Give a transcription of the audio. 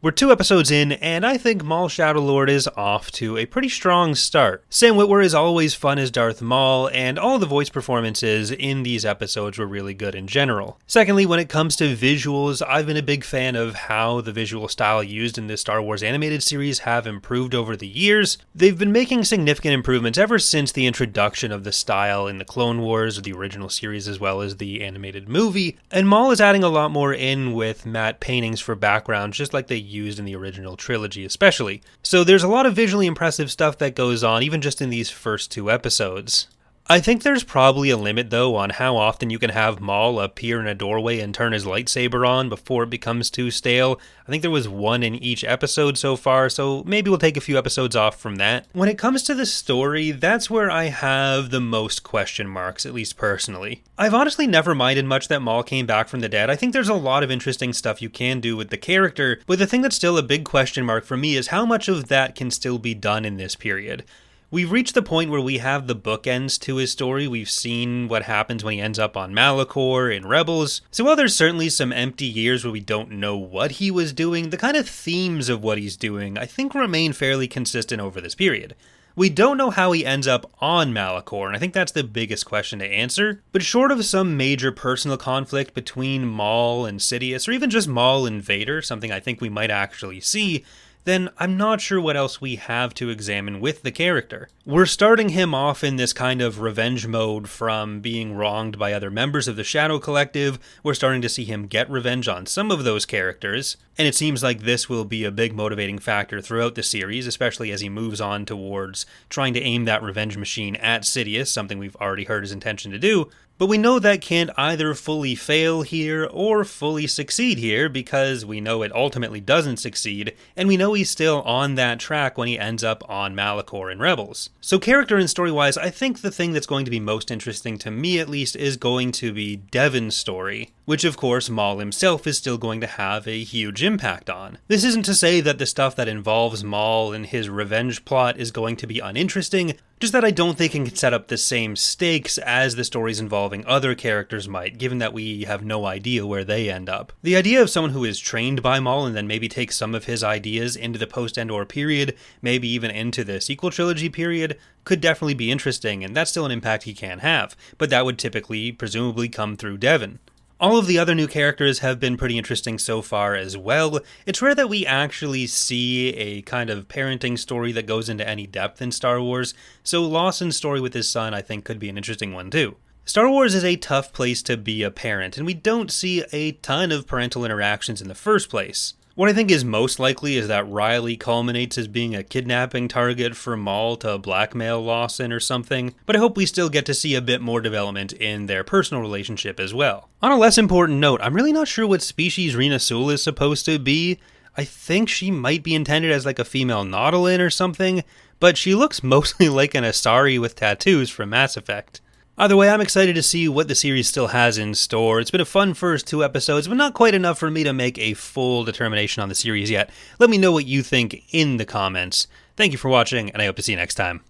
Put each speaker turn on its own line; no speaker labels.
We're 2 episodes in, and I think Maul Shadow Lord is off to a pretty strong start. Sam Witwer is always fun as Darth Maul, and all the voice performances in these episodes were really good in general. Secondly, when it comes to visuals, I've been a big fan of how the visual style used in this Star Wars animated series have improved over the years. They've been making significant improvements ever since the introduction of the style in the Clone Wars, the original series, as well as the animated movie, and Maul is adding a lot more in with matte paintings for backgrounds, just like they used in the original trilogy especially. So there's a lot of visually impressive stuff that goes on even just in these first 2 episodes. I think there's probably a limit though on how often you can have Maul appear in a doorway and turn his lightsaber on before it becomes too stale. I think there was 1 in each episode so far, so maybe we'll take a few episodes off from that. When it comes to the story, that's where I have the most question marks, at least personally. I've honestly never minded much that Maul came back from the dead. I think there's a lot of interesting stuff you can do with the character, but the thing that's still a big question mark for me is how much of that can still be done in this period. We've reached the point where we have the bookends to his story. We've seen what happens when he ends up on Malachor in Rebels. So while there's certainly some empty years where we don't know what he was doing, the kind of themes of what he's doing I think remain fairly consistent over this period. We don't know how he ends up on Malachor, and I think that's the biggest question to answer. But short of some major personal conflict between Maul and Sidious, or even just Maul and Vader, something I think we might actually see, then I'm not sure what else we have to examine with the character. We're starting him off in this kind of revenge mode from being wronged by other members of the Shadow Collective. We're starting to see him get revenge on some of those characters, and it seems like this will be a big motivating factor throughout the series, especially as he moves on towards trying to aim that revenge machine at Sidious, something we've already heard his intention to do. But we know that can't either fully fail here or fully succeed here, because we know it ultimately doesn't succeed, and we know he's still on that track when he ends up on Malachor in Rebels. So character and story-wise, I think the thing that's going to be most interesting to me at least is going to be Devon's story, which of course Maul himself is still going to have a huge impact on. This isn't to say that the stuff that involves Maul and his revenge plot is going to be uninteresting, just that I don't think it can set up the same stakes as the stories involving other characters might, given that we have no idea where they end up. The idea of someone who is trained by Maul and then maybe takes some of his ideas into the post-Endor period, maybe even into the sequel trilogy period, could definitely be interesting, and that's still an impact he can have, but that would typically, presumably, come through Devon. All of the other new characters have been pretty interesting so far as well. It's rare that we actually see a kind of parenting story that goes into any depth in Star Wars, so Lawson's story with his son I think could be an interesting one too. Star Wars is a tough place to be a parent, and we don't see a ton of parental interactions in the first place. What I think is most likely is that Riley culminates as being a kidnapping target for Maul to blackmail Lawson or something, but I hope we still get to see a bit more development in their personal relationship as well. On a less important note, I'm really not sure what species Rina Sul is supposed to be. I think she might be intended as like a female Nautolan or something, but she looks mostly like an Asari with tattoos from Mass Effect. Either way, I'm excited to see what the series still has in store. It's been a fun first 2 episodes, but not quite enough for me to make a full determination on the series yet. Let me know what you think in the comments. Thank you for watching, and I hope to see you next time.